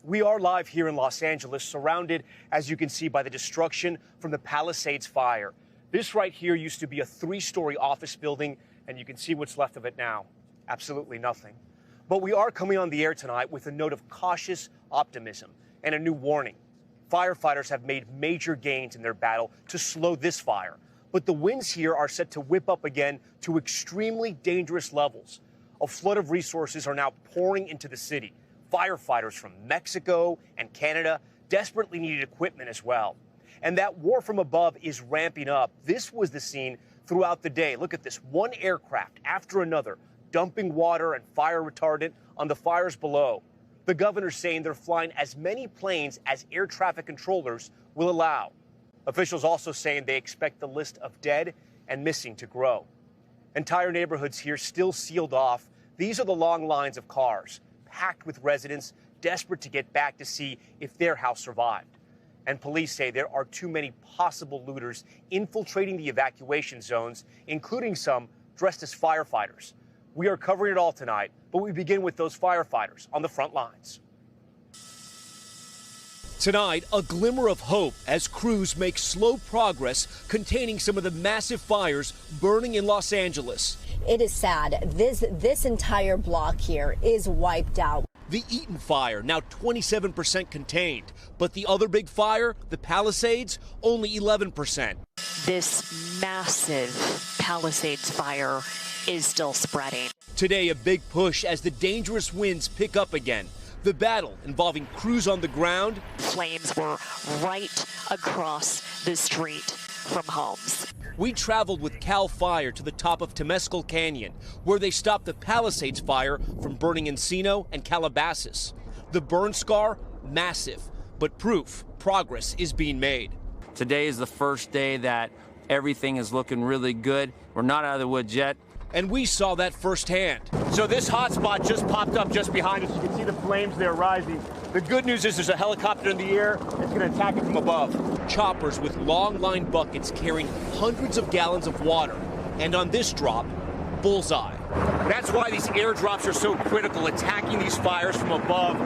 We are live here in Los Angeles, surrounded, as you can see, by the destruction from the Palisades fire. This right here used to be a 3-story office building, and you can see what's left of it now. Absolutely nothing. But we are coming on the air tonight with a note of cautious optimism and a new warning. Firefighters have made major gains in their battle to slow this fire, but the winds here are set to whip up again to extremely dangerous levels. A flood of resources are now pouring into the city. Firefighters from Mexico and Canada desperately needed equipment as well. And that war from above is ramping up. This was the scene throughout the day. Look at this, one aircraft after another, dumping water and fire retardant on the fires below. The governor's saying they're flying as many planes as air traffic controllers will allow. Officials also saying they expect the list of dead and missing to grow. Entire neighborhoods here still sealed off. These are the long lines of cars, packed with residents desperate to get back to see if their house survived. And police say there are too many possible looters infiltrating the evacuation zones, including some dressed as firefighters. We are covering it all tonight, but we begin with those firefighters on the front lines. Tonight, a glimmer of hope as crews make slow progress containing some of the massive fires burning in Los Angeles. It is sad. This entire block here is wiped out. The Eaton fire, now 27% contained, but the other big fire, the Palisades, only 11%. This massive Palisades fire is still spreading. Today, a big push as the dangerous winds pick up again. The battle involving crews on the ground. Flames were right across the street from homes. We traveled with CAL FIRE to the top of Temescal Canyon, where they stopped the Palisades fire from burning Encino and Calabasas. The burn scar, massive, but proof progress is being made. Today is the first day that everything is looking really good. We're not out of the woods yet. And we saw that firsthand. So this hot spot just popped up just behind us. You can see the flames there rising. The good news is there's a helicopter in the air. It's going to attack it from above. Choppers with long line buckets carrying hundreds of gallons of water. And on this drop, bullseye. That's why these airdrops are so critical, attacking these fires from above.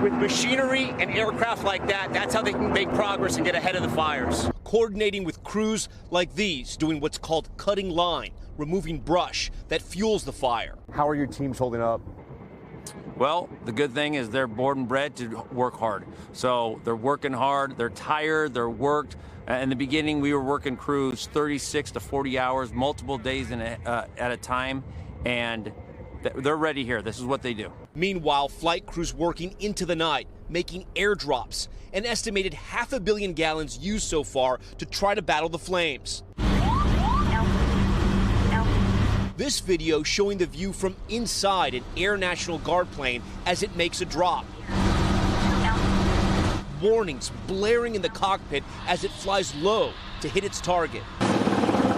With machinery and aircraft like that, that's how they can make progress and get ahead of the fires. Coordinating with crews like these, doing what's called cutting line, removing brush that fuels the fire. How are your teams holding up? Well, the good thing is they're born and bred to work hard. So they're working hard, they're tired, they're worked. In the beginning, we were working crews 36 to 40 hours, multiple days at a time, and they're ready here. This is what they do. Meanwhile, flight crews working into the night, making airdrops. An estimated 500 million gallons used so far to try to battle the flames. This video showing the view from inside an Air National Guard plane as it makes a drop. Warnings blaring in the cockpit as it flies low to hit its target.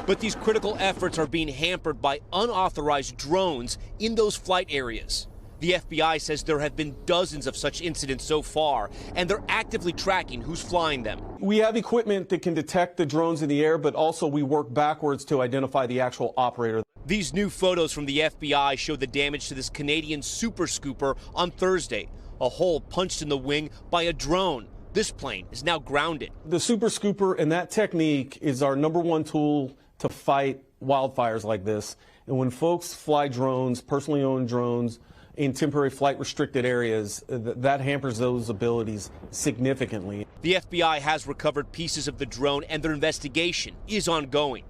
But these critical efforts are being hampered by unauthorized drones in those flight areas. The FBI says there have been dozens of such incidents so far, and they're actively tracking who's flying them. We have equipment that can detect the drones in the air, but also we work backwards to identify the actual operator. These new photos from the FBI show the damage to this Canadian Super Scooper on Thursday. A hole punched in the wing by a drone. This plane is now grounded. The Super Scooper and that technique is our #1 tool to fight wildfires like this. And when folks fly drones, personally owned drones, in temporary flight restricted areas, that hampers those abilities significantly. The FBI has recovered pieces of the drone and their investigation is ongoing.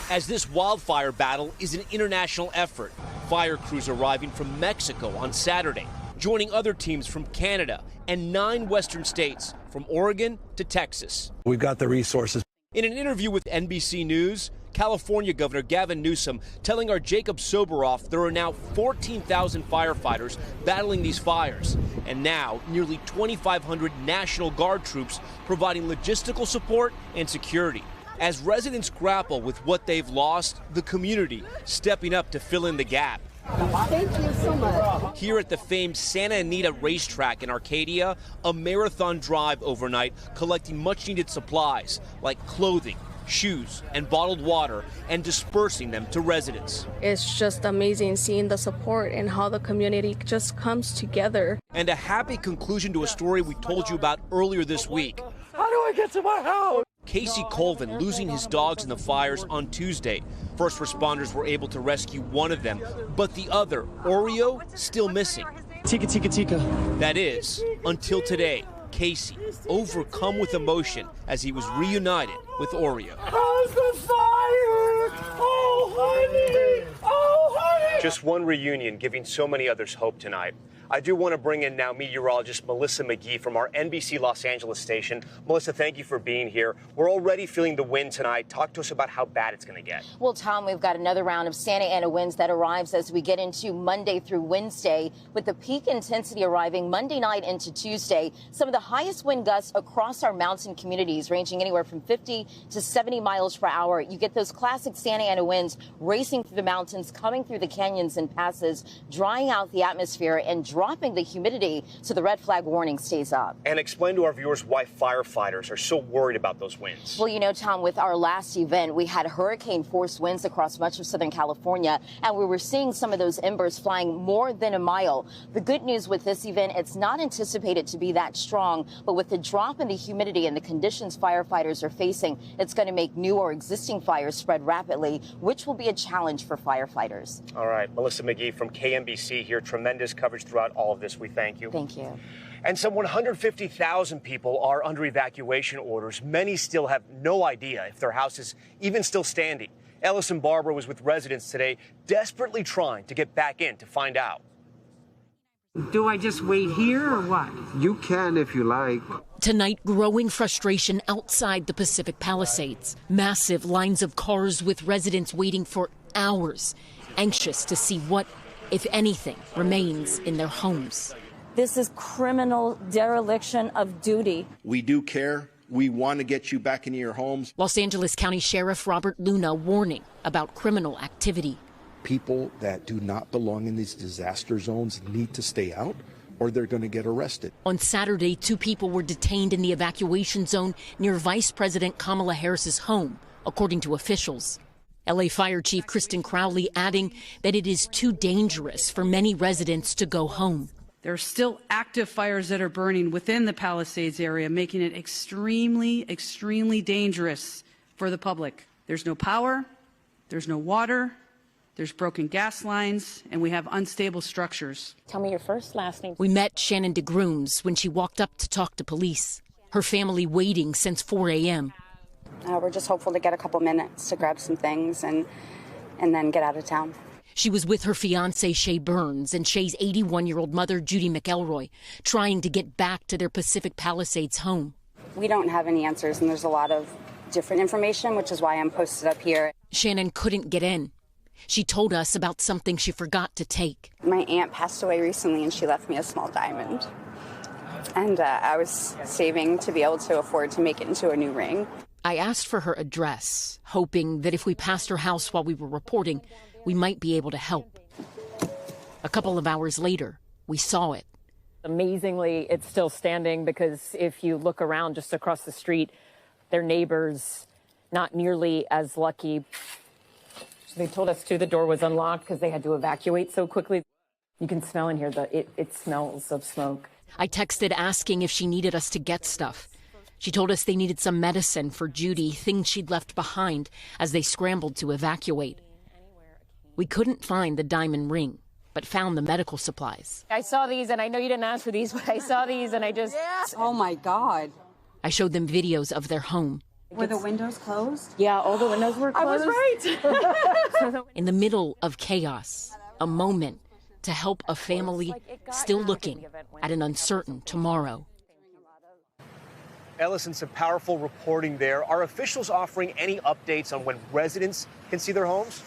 As this wildfire battle is an international effort, fire crews arriving from Mexico on Saturday, joining other teams from Canada and 9 western states, from Oregon to Texas. We've got the resources. In an interview with NBC News, California Governor Gavin Newsom telling our Jacob Soboroff there are now 14,000 firefighters battling these fires, and now nearly 2,500 National Guard troops providing logistical support and security. As residents grapple with what they've lost, the community stepping up to fill in the gap. Thank you so much. Here at the famed Santa Anita racetrack in Arcadia, a marathon drive overnight collecting much-needed supplies like clothing, shoes, and bottled water and dispersing them to residents. It's just amazing seeing the support and how the community just comes together. And a happy conclusion to a story we told you about earlier this week. How do I get to my house? Casey Colvin losing his dogs in the fires on Tuesday. First responders were able to rescue one of them, but the other, Oreo, still missing. Tika, tika, tika. That is, until today, Casey, overcome with emotion as he was reunited with Oreo. How's the fire? Oh, honey! Oh, honey! Just one reunion giving so many others hope tonight. I do want to bring in now meteorologist Melissa McGee from our NBC Los Angeles station. Melissa, thank you for being here. We're already feeling the wind tonight. Talk to us about how bad it's going to get. Well, Tom, we've got another round of Santa Ana winds that arrives as we get into Monday through Wednesday, with the peak intensity arriving Monday night into Tuesday. Some of the highest wind gusts across our mountain communities, ranging anywhere from 50 to 70 miles per hour. You get those classic Santa Ana winds racing through the mountains, coming through the canyons and passes, drying out the atmosphere and dropping the humidity, so the red flag warning stays up. And explain to our viewers why firefighters are so worried about those winds. Well, you know, Tom, with our last event, we had hurricane-force winds across much of Southern California, and we were seeing some of those embers flying more than a mile. The good news with this event, it's not anticipated to be that strong, but with the drop in the humidity and the conditions firefighters are facing, it's going to make new or existing fires spread rapidly, which will be a challenge for firefighters. All right, Melissa McGee from KMBC here. Tremendous coverage throughout all of this. We thank you. Thank you. And some 150,000 people are under evacuation orders. Many still have no idea if their house is even still standing. Ellison Barber was with residents today, desperately trying to get back in to find out. Do I just wait here or what? You can if you like. Tonight, growing frustration outside the Pacific Palisades. Massive lines of cars with residents waiting for hours, anxious to see what, if anything, remains in their homes. This is criminal dereliction of duty. We do care. We want to get you back into your homes. Los Angeles County Sheriff Robert Luna warning about criminal activity. People that do not belong in these disaster zones need to stay out, or they're going to get arrested. On Saturday, 2 people were detained in the evacuation zone near Vice President Kamala Harris's home, according to officials. LA Fire Chief Kristen Crowley adding that it is too dangerous for many residents to go home. There are still active fires that are burning within the Palisades area, making it extremely, extremely dangerous for the public. There's no power, there's no water, there's broken gas lines, and we have unstable structures. Tell me your first, last name. We met Shannon DeGrooms when she walked up to talk to police. Her family waiting since 4 a.m. We're just hopeful to get a couple minutes to grab some things and then get out of town. She was with her fiancé, Shay Burns, and Shay's 81-year-old mother, Judy McElroy, trying to get back to their Pacific Palisades home. We don't have any answers, and there's a lot of different information, which is why I'm posted up here. Shannon couldn't get in. She told us about something she forgot to take. My aunt passed away recently, and she left me a small diamond. And I was saving to be able to afford to make it into a new ring. I asked for her address, hoping that if we passed her house while we were reporting, we might be able to help. A couple of hours later, we saw it. Amazingly, it's still standing, because if you look around just across the street, their neighbors, not nearly as lucky. They told us too the door was unlocked because they had to evacuate so quickly. You can smell in here, it smells of smoke. I texted asking if she needed us to get stuff. She told us they needed some medicine for Judy, things she'd left behind as they scrambled to evacuate. We couldn't find the diamond ring, but found the medical supplies. I saw these, and I know you didn't ask for these, but I saw these, and I just... Yeah. Oh, my God. I showed them videos of their home. Were the windows closed? Yeah, all the windows were closed. I was right. In the middle of chaos, a moment to help a family still looking at an uncertain tomorrow. Ellison, some powerful reporting there. Are officials offering any updates on when residents can see their homes?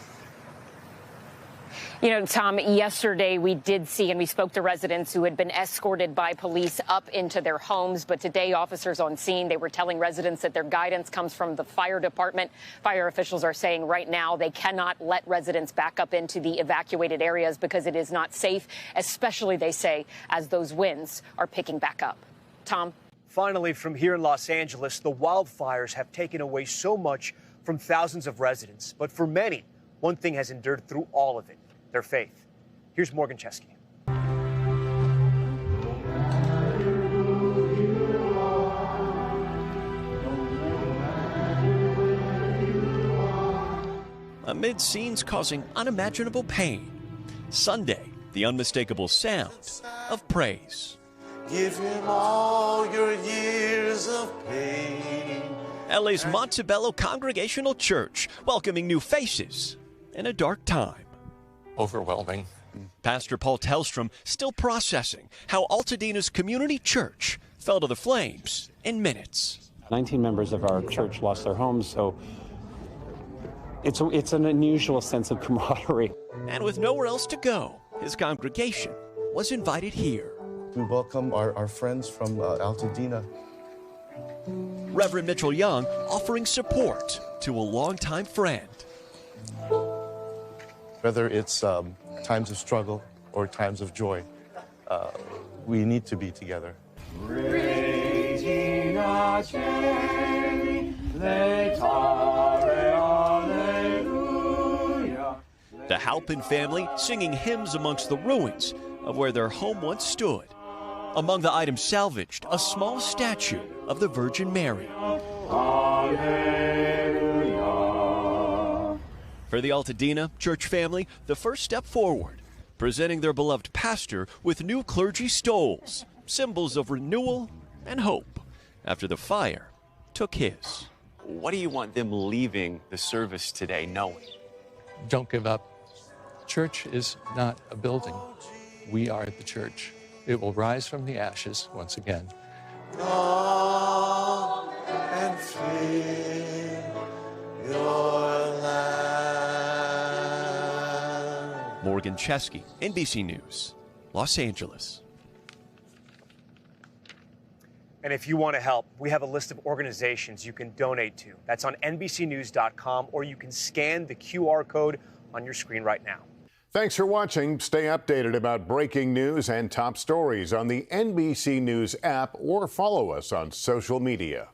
You know, Tom, yesterday we did see, and we spoke to residents who had been escorted by police up into their homes. But today, officers on scene, they were telling residents that their guidance comes from the fire department. Fire officials are saying right now they cannot let residents back up into the evacuated areas because it is not safe, especially, they say, as those winds are picking back up. Tom? Finally, from here in Los Angeles, the wildfires have taken away so much from thousands of residents. But for many, one thing has endured through all of it: their faith. Here's Morgan Chesky. amid scenes causing unimaginable pain. Sunday, the unmistakable sound of praise. Give him all your years of pain. LA's Montebello Congregational Church, welcoming new faces in a dark time. Overwhelming. Pastor Paul Tellstrom still processing how Altadena's community church fell to the flames in minutes. 19 members of our church lost their homes, so it's an unusual sense of camaraderie. And with nowhere else to go, his congregation was invited here. We welcome our friends from Altadena. Reverend Mitchell Young offering support to a longtime friend. Whether it's times of struggle or times of joy, we need to be together. The Halpin family singing hymns amongst the ruins of where their home once stood. Among the items salvaged, a small statue of the Virgin Mary. For the Altadena church family, the first step forward, presenting their beloved pastor with new clergy stoles, symbols of renewal and hope after the fire took his. What do you want them leaving the service today knowing? Don't give up. Church is not a building. We are the church. It will rise from the ashes once again. Come and fill your land. Morgan Chesky, NBC News, Los Angeles. And if you want to help, we have a list of organizations you can donate to. That's on NBCnews.com, or you can scan the QR code on your screen right now. Thanks for watching. Stay updated about breaking news and top stories on the NBC News app or follow us on social media.